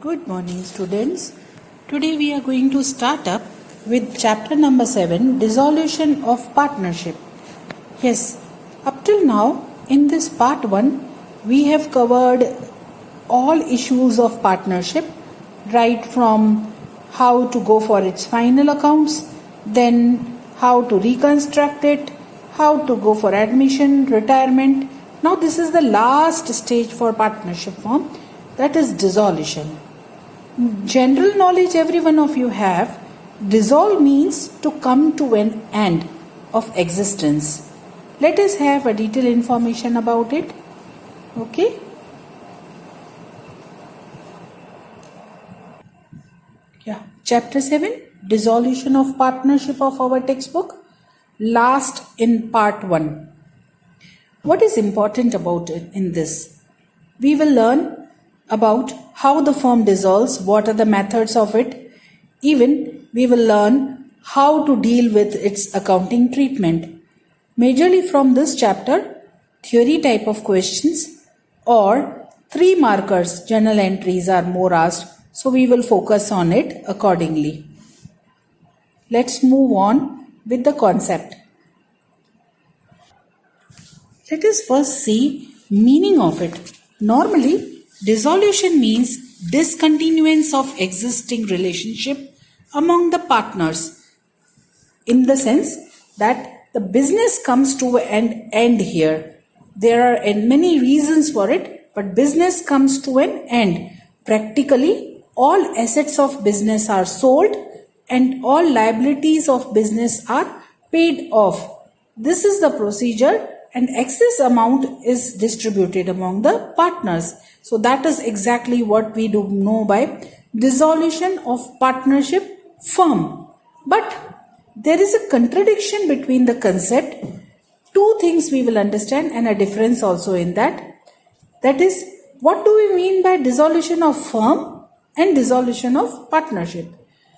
Good morning, students. Today we are going to start up with chapter number 7, Dissolution of Partnership. Yes, up till now in this part 1, we have covered all issues of partnership, right from how to go for its final accounts, then how to reconstruct it, how to go for admission, retirement. Now this is the last stage for partnership form, that is dissolution. General knowledge every one of you have. Dissolve means to come to an end of existence. Let us have a detailed information about it. Okay. Yeah. Chapter 7, Dissolution of Partnership of our textbook. Last in part 1. What is important about it in this? We will learn about how the firm dissolves, what are the methods of it. Even we will learn how to deal with its accounting treatment. Majorly from this chapter, theory type of questions or 3 markers journal entries are more asked. So we will focus on it accordingly. Let's move on with the concept. Let us first see meaning of it. Normally, dissolution means discontinuance of existing relationship among the partners, in the sense that the business comes to an end here. There are many reasons for it, but business comes to an end. Practically, all assets of business are sold and all liabilities of business are paid off. This is the procedure, and excess amount is distributed among the partners. So that is exactly what we do know by dissolution of partnership firm. But there is a contradiction between the concept. 2 things we will understand and a difference also in that. That is, what do we mean by dissolution of firm and dissolution of partnership?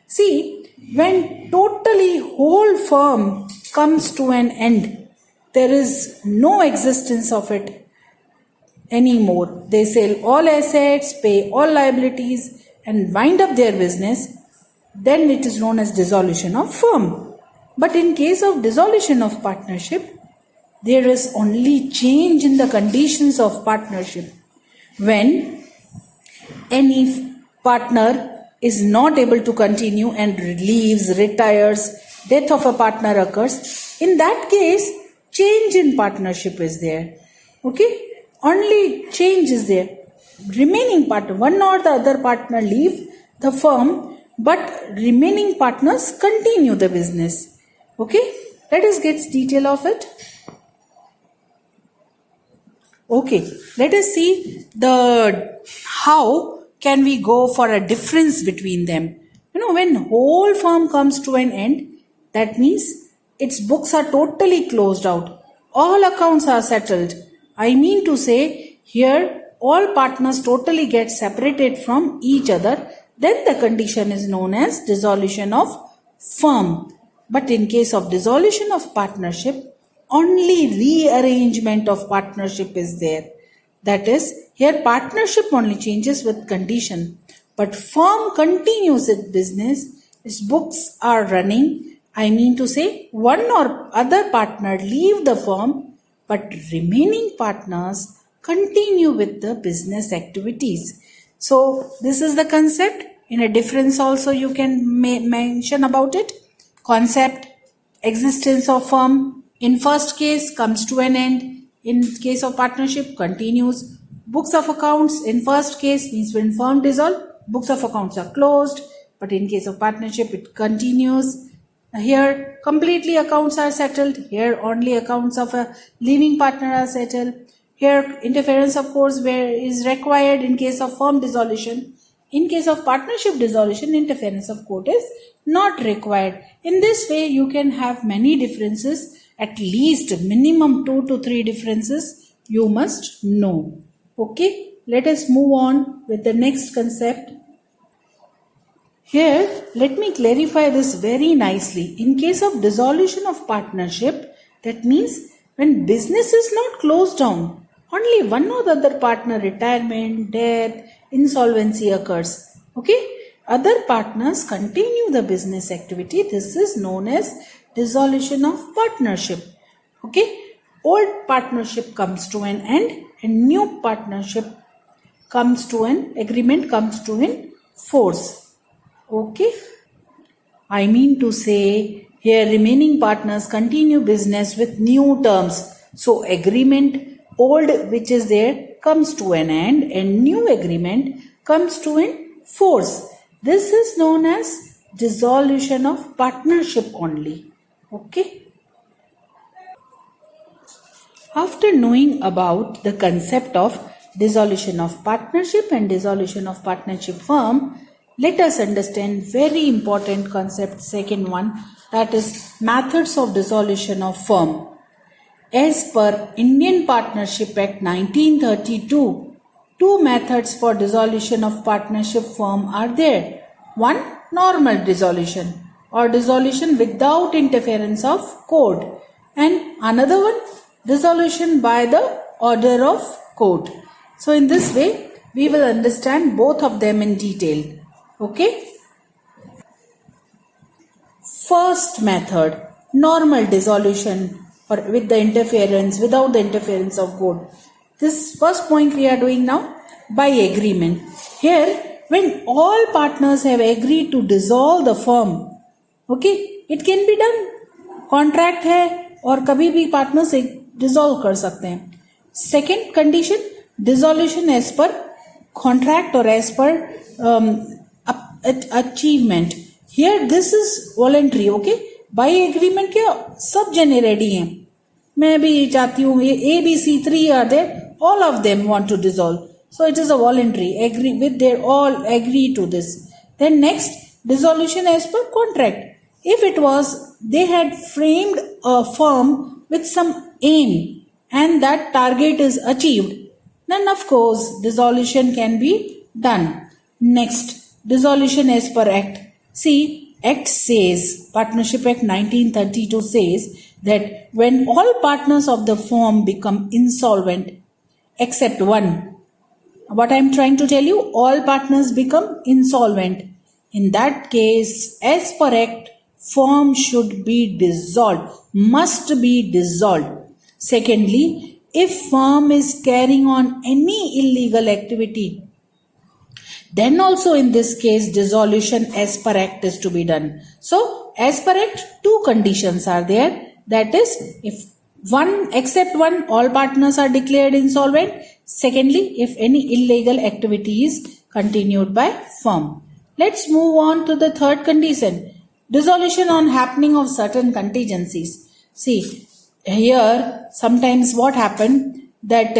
See, when totally whole firm comes to an end, there is no existence of it anymore. They sell all assets, pay all liabilities and wind up their business. Then it is known as dissolution of firm. But in case of dissolution of partnership, there is only change in the conditions of partnership. When any partner is not able to continue and leaves, retires, death of a partner occurs, in that case, change in partnership is there. Okay? Only change is there. Remaining partner, one or the other partner leave the firm, but remaining partners continue the business. Okay? Let us get detail of it. Okay, let us see the how can we go for a difference between them. When whole firm comes to an end, that means its books are totally closed out. All accounts are settled. I mean to say, here all partners totally get separated from each other. Then the condition is known as dissolution of firm. But in case of dissolution of partnership, only rearrangement of partnership is there. That is, here partnership only changes with condition. But firm continues its business, its books are running. I mean to say, one or other partner leave the firm, but remaining partners continue with the business activities. So this is the concept. In a difference also you can mention about it. Concept, existence of firm, in first case comes to an end. In case of partnership, continues. Books of accounts, in first case means when firm dissolve, books of accounts are closed. But in case of partnership, it continues. Here completely accounts are settled. Here only accounts of a leaving partner are settled. Here interference of course where is required in case of firm dissolution. In case of partnership dissolution, interference of court is not required. In this way you can have many differences, at least minimum 2 to 3 differences you must know. Okay, let us move on with the next concept. Here, let me clarify this very nicely. In case of dissolution of partnership, that means when business is not closed down, only one or the other partner retirement, death, insolvency occurs. Okay, other partners continue the business activity. This is known as dissolution of partnership. Okay, old partnership comes to an end and new partnership comes to an agreement comes to an force. Okay, I mean to say here remaining partners continue business with new terms. So agreement old which is there comes to an end and new agreement comes to an force. This is known as dissolution of partnership only. Okay. After knowing about the concept of dissolution of partnership and dissolution of partnership firm, let us understand very important concept, second one, that is methods of dissolution of firm. As per Indian Partnership Act 1932, two methods for dissolution of partnership firm are there. One, normal dissolution or dissolution without interference of court, and another one, dissolution by the order of court. So in this way, we will understand both of them in detail. Okay. First method, normal dissolution or with the interference, without the interference of court. This first point we are doing now by agreement. Here, when all partners have agreed to dissolve the firm, okay, it can be done. Contract है और कभी भी partners dissolve कर सकते हैं. Second condition, dissolution as per contract or as per achievement. Here this is voluntary. Okay, by agreement क्या सब जने ready हैं. मैं भी चाहती हूँ A, B, C, 3 are there. All of them want to dissolve. So it is a voluntary. Agree with their all agree to this. Then next, dissolution as per contract. If it was they had framed a firm with some aim and that target is achieved, then of course dissolution can be done. Next, dissolution as per act. See, act says, Partnership Act 1932 says that when all partners of the firm become insolvent except one, what I am trying to tell you, all partners become insolvent. In that case, as per act, firm should be dissolved, must be dissolved. Secondly, if firm is carrying on any illegal activity, then also in this case dissolution as per act is to be done. So as per act, two conditions are there. That is, if one except one, all partners are declared insolvent. Secondly, if any illegal activity is continued by firm. Let's move on to the third condition. Dissolution on happening of certain contingencies. See, here sometimes what happened that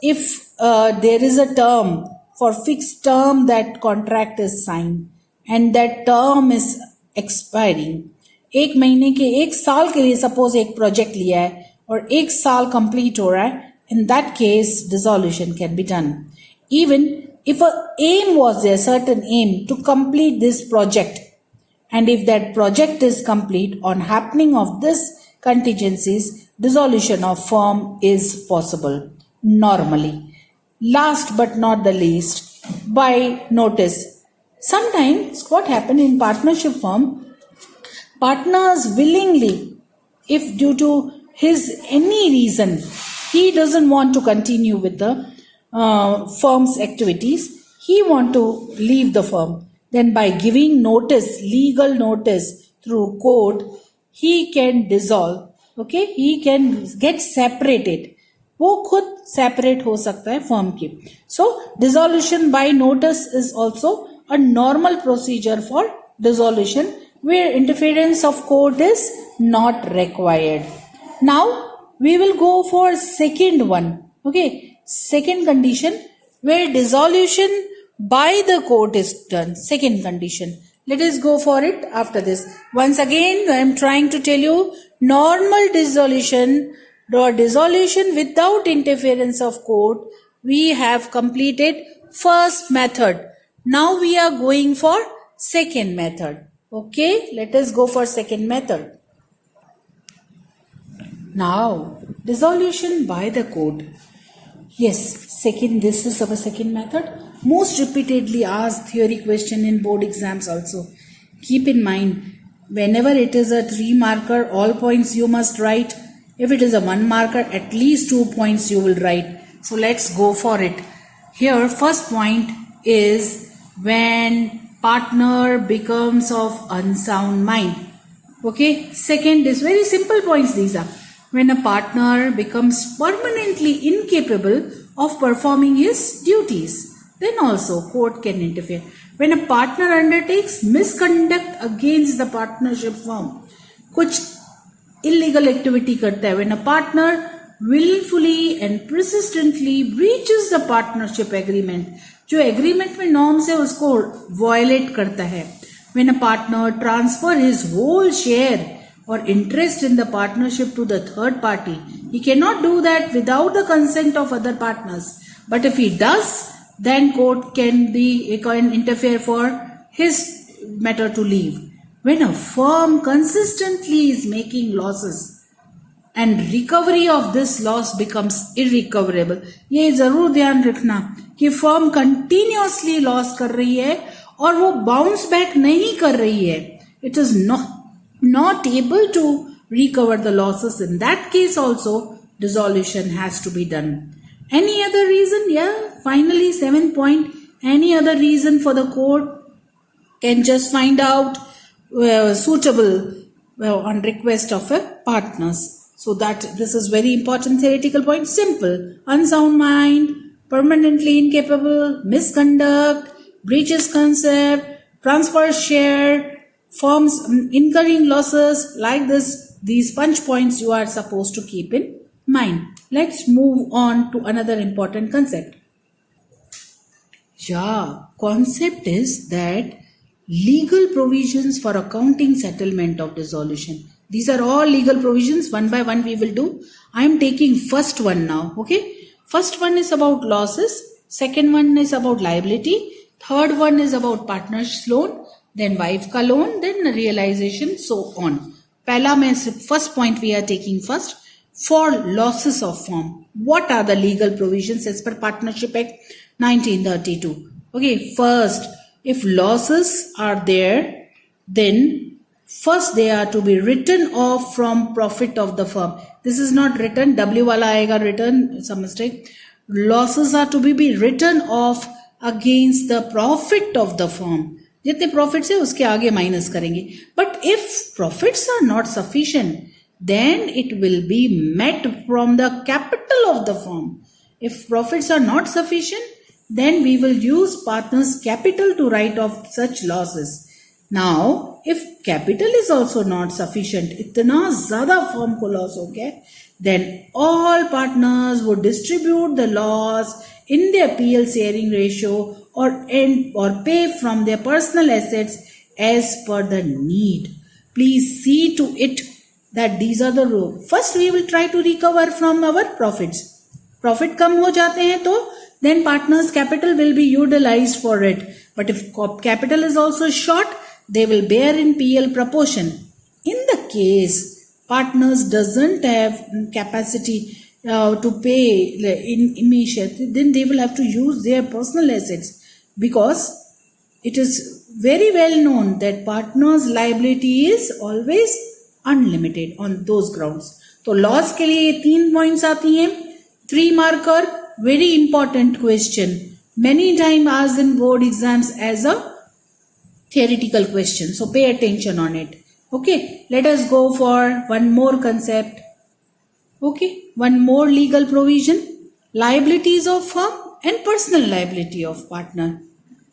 if there is a term, for fixed term that contract is signed and that term is expiring, एक महीने के एक साल के लिए suppose एक project लिया है और एक साल कंप्लीट हो रहा है, in that case dissolution can be done. Even if a aim was there, certain aim to complete this project, and if that project is complete on happening of this contingencies, dissolution of firm is possible normally. Last but not the least, by notice. Sometimes what happen in partnership firm, partners willingly, if due to his any reason, he doesn't want to continue with the firm's activities, he want to leave the firm, then by giving notice, legal notice through court, he can dissolve. Okay, he can get separated. वो खुद separate हो सकता है firm की. So dissolution by notice is also a normal procedure for dissolution where interference of court is not required. Now we will go for second one. Okay, second condition where dissolution by the court is done. Second condition. Let us go for it after this. Once again, I am trying to tell you normal dissolution or dissolution without interference of court. We have completed first method. Now we are going for second method. Okay, let us go for second method. Now, dissolution by the court. Yes, second, this is our second method. most repeatedly asked theory question in board exams also. Keep in mind, whenever it is a 3 marker, all points you must write. If it is a 1 marker, at least 2 points you will write. So let's go for it. Here, first point is when partner becomes of unsound mind. Okay, second is very simple points these are. When a partner becomes permanently incapable of performing his duties, then also court can interfere. When a partner undertakes misconduct against the partnership firm, कुछ illegal activity करता है, when a partner willfully and persistently breaches the partnership agreement, जो agreement में norms है उसको violate करता है, when a partner transfer his whole share or interest in the partnership to the third party, he cannot do that without the consent of other partners. But if he does, then court can interfere for his matter to leave. When a firm consistently is making losses and recovery of this loss becomes irrecoverable, ये जरूर ध्यान रखना कि firm continuously loss कर रही है और वो bounce back नहीं कर रही है, it is not able to recover the losses. In that case also dissolution has to be done. Any other reason? Yeah, finally 7th point, any other reason for the court can just find out suitable on request of a partners. So that this is very important theoretical point. Simple: unsound mind, permanently incapable, misconduct, breaches concept, transfer share, firms incurring losses, like this. These punch points you are supposed to keep in mind. Let's move on to another important concept. Concept is that legal provisions for accounting settlement of dissolution. These are all legal provisions. One by one we will do. I am taking first one now. Okay. First one is about losses. Second one is about liability. Third one is about partner's loan. Then wife ka loan. Then realization. So on. Pehla mein first point we are taking first. For losses of firm, what are the legal provisions as per Partnership Act 1932? Okay, first, if losses are there, then first they are to be written off from profit of the firm. This is not written, W wala aega written, some mistake. Losses are to be written off against the profit of the firm. जितने profits है उसके आगे minus करेंगे. But if profits are not sufficient, then it will be met from the capital of the firm. If profits are not sufficient, then we will use partners' capital to write off such losses. Now, if capital is also not sufficient, इतना ज़्यादा firm को loss हो गया, then all partners would distribute the loss in their PL sharing ratio or pay from their personal assets as per the need. Please see to it that these are the rules. First we will try to recover from our profits. Profit कम हो जाते हैं तो then partners capital will be utilized for it. But if capital is also short, they will bear in PL proportion. In the case partners doesn't have capacity to pay in immediate, then they will have to use their personal assets, because it is very well known that partners liability is always unlimited on those grounds. तो loss के लिए 3 points आती हैं. 3 marker, very important question, many times asked in board exams as a theoretical question, so pay attention on it. Okay, let us go for one more concept. Okay, one more legal provision, liabilities of firm and personal liability of partner.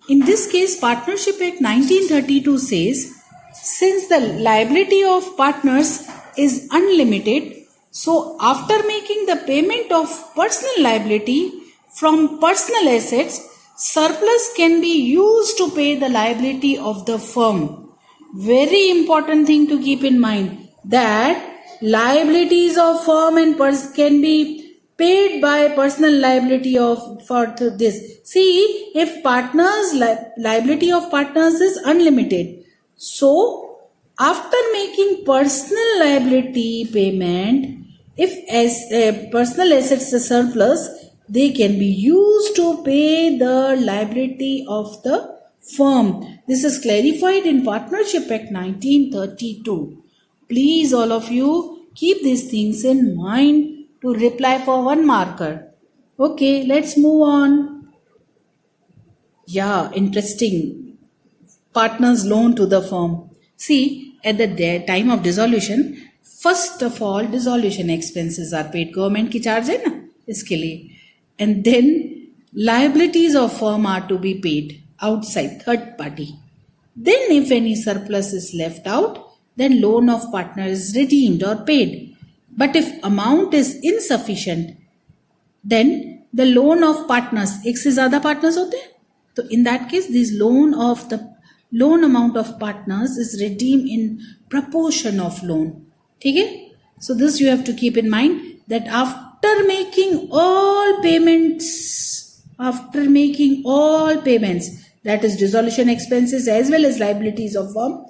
In this case, Partnership Act 1932 says, since the liability of partners is unlimited, so after making the payment of personal liability from personal assets, surplus can be used to pay the liability of the firm. Very important thing to keep in mind, that liabilities of firm and can be paid by personal liability for this. See, if partners liability of partners is unlimited, so after making personal liability payment, if as personal assets is surplus, they can be used to pay the liability of the firm. This is clarified in Partnership Act 1932. Please, all of you, keep these things in mind to reply for 1 marker. Okay, let's move on. Yeah, interesting. Partner's loan to the firm. See, at the time of dissolution, first of all, dissolution expenses are paid. Government की charge है ना इसके लिए. And then liabilities of firm are to be paid outside, third party. Then if any surplus is left out, then loan of partner is redeemed or paid. But if amount is insufficient, then the loan of partners, एक से ज़्यादा partners होते हैं, तो in that case, this loan amount of partners is redeemed in proportion of loan. ठीक है? So this you have to keep in mind that after making all payments, that is dissolution expenses as well as liabilities of firm,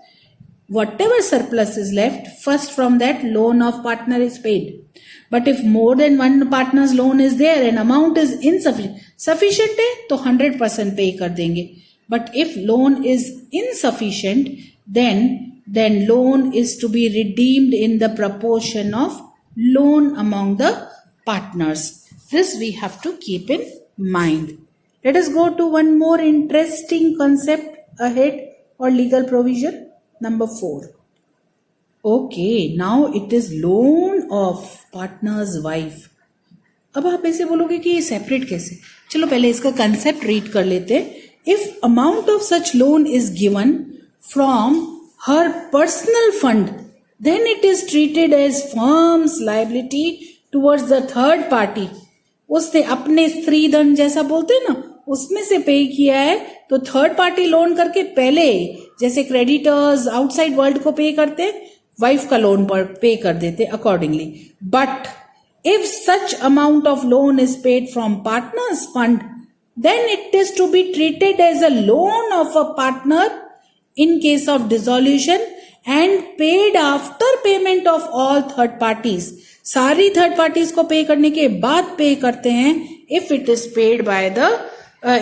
whatever surplus is left, first from that loan of partner is paid. But if more than one partner's loan is there and amount is insufficient, sufficient है तो 100% pay कर देंगे. But if loan is insufficient, then loan is to be redeemed in the proportion of loan among the partners. This we have to keep in mind. Let us go to one more interesting concept ahead, or legal provision. Number 4. Okay, now it is loan of partner's wife. अब आप ऐसे बोलोगे कि ये separate कैसे? चलो पहले इसका कंसेप्ट रीड कर लेते हैं. If amount of such loan is given from her personal fund, then it is treated as firm's liability towards the third party. उसने अपने स्त्री धन जैसा बोलते हैं ना, उसमें से पे किया है, तो थर्ड पार्टी लोन करके पहले जैसे क्रेडिटर्स आउटसाइड वर्ल्ड को पे करते, वाइफ का लोन पर पे कर देते accordingly. But if such amount of loan is paid from partners fund, then it is to be treated as a loan of a partner in case of dissolution and paid after payment of all third parties. सारी third parties को पे करने के बाद पे करते हैं if it is paid by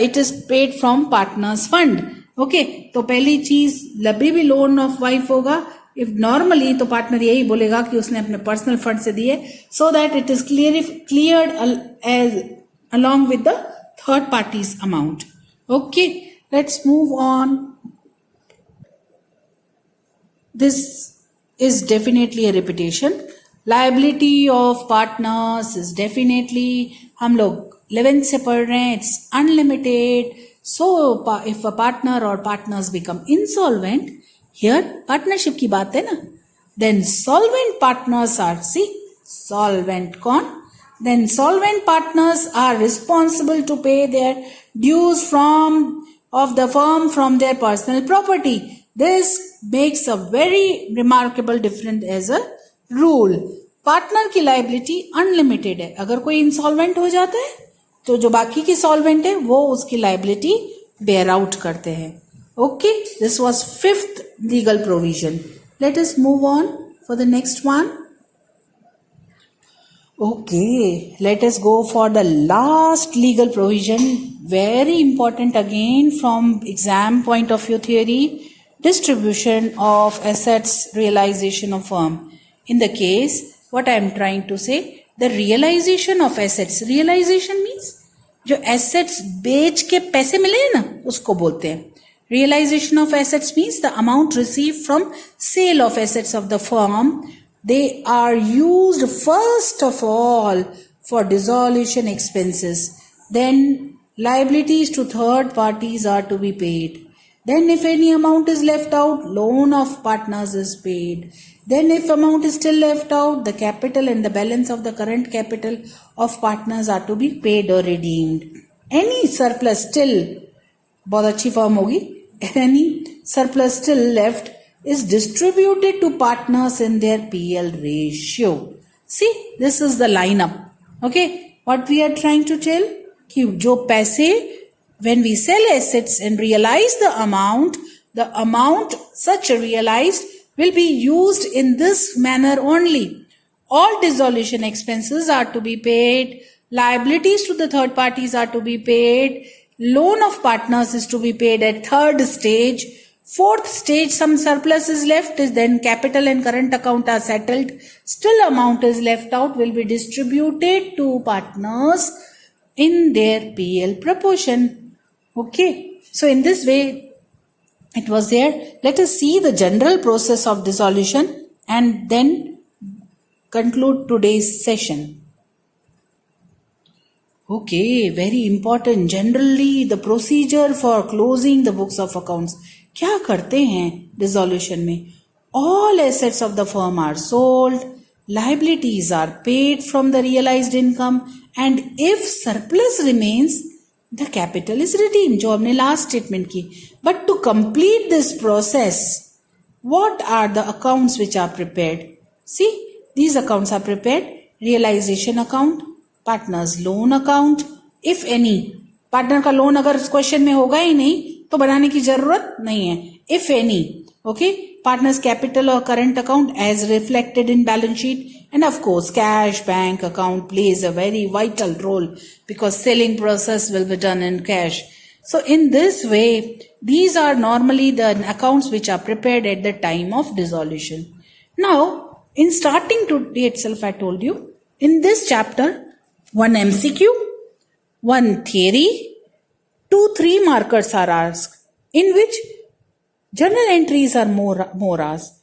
it is paid from partners fund. Okay, तो पहली चीज लभी भी लोन ऑफ वाइफ होगा. इफ नॉर्मली तो पार्टनर यही बोलेगा कि उसने अपने पर्सनल फंड से दिए, so that it is cleared as along with the third party's amount. Okay, let's move on. This is definitely a repetition. Liability of partners is definitely, हम लोग 11th से पढ़ रहे हैं, it's unlimited. So if a partner or partners become insolvent, here partnership की बात है ना, then solvent partners are, see, solvent कौन? Then solvent partners are responsible to pay their dues of the firm from their personal property. This makes a very remarkable difference as a rule. Partner की liability unlimited है. अगर कोई insolvent हो जाता है तो जो बाकी की solvent है वो उसकी liability bear out करते हैं. Okay, this was 5th legal provision. Let us move on for the next one. Okay, let us go for the last legal provision. Very important again from exam point of view theory. Distribution of assets, realization of firm. In the case, what I am trying to say, the realization of assets. Realization means जो assets बेच के पैसे मिले हैं ना, उसको बोलते हैं. Realization of assets means the amount received from sale of assets of the firm. They are used first of all for dissolution expenses. Then liabilities to third parties are to be paid. Then if any amount is left out, loan of partners is paid. Then if amount is still left out, the capital and the balance of the current capital of partners are to be paid or redeemed. Any surplus still, बहुत अच्छी form होगी, any surplus still left is distributed to partners in their PL ratio. See, this is the lineup. Okay, what we are trying to tell, कि जो पैसे, when we sell assets and realize the amount such realized will be used in this manner only. All dissolution expenses are to be paid Liabilities to the third parties are to be paid. Loan of partners is to be paid at third stage. Fourth stage, some surplus is left, is then capital and current account are settled. Still amount is left out, will be distributed to partners in their PL proportion. Okay. So in this way, it was there. Let us see the general process of dissolution and then conclude today's session. Okay, very important. Generally, the procedure for closing the books of accounts. क्या करते हैं dissolution में? All assets of the firm are sold, liabilities are paid from the realized income, and if surplus remains, the capital is redeemed. जो हमने last statement की. But to complete this process, what are the accounts which are prepared? See, these accounts are prepared. Realization account, partners loan account, if any. Partner का loan अगर question में होगा ही नहीं तो बनाने की जरूरत नहीं है. If any, okay, partners capital or current account as reflected in balance sheet, and of course cash bank account plays a very vital role because selling process will be done in cash. So in this way, these are normally the accounts which are prepared at the time of dissolution. Now, in starting today itself, I told you, in this chapter, one MCQ, one theory, 2-3 markers are asked, in which journal entries are more asked.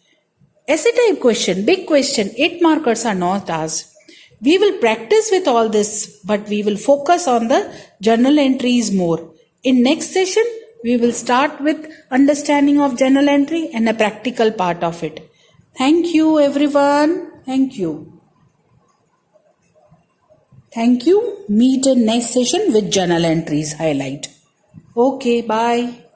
Essay type question, big question, 8 markers are not asked. We will practice with all this, but we will focus on the journal entries more. In next session, we will start with understanding of journal entry and a practical part of it. Thank you, everyone. Thank you. Thank you. Meet in next session with journal entries highlight. Okay, bye.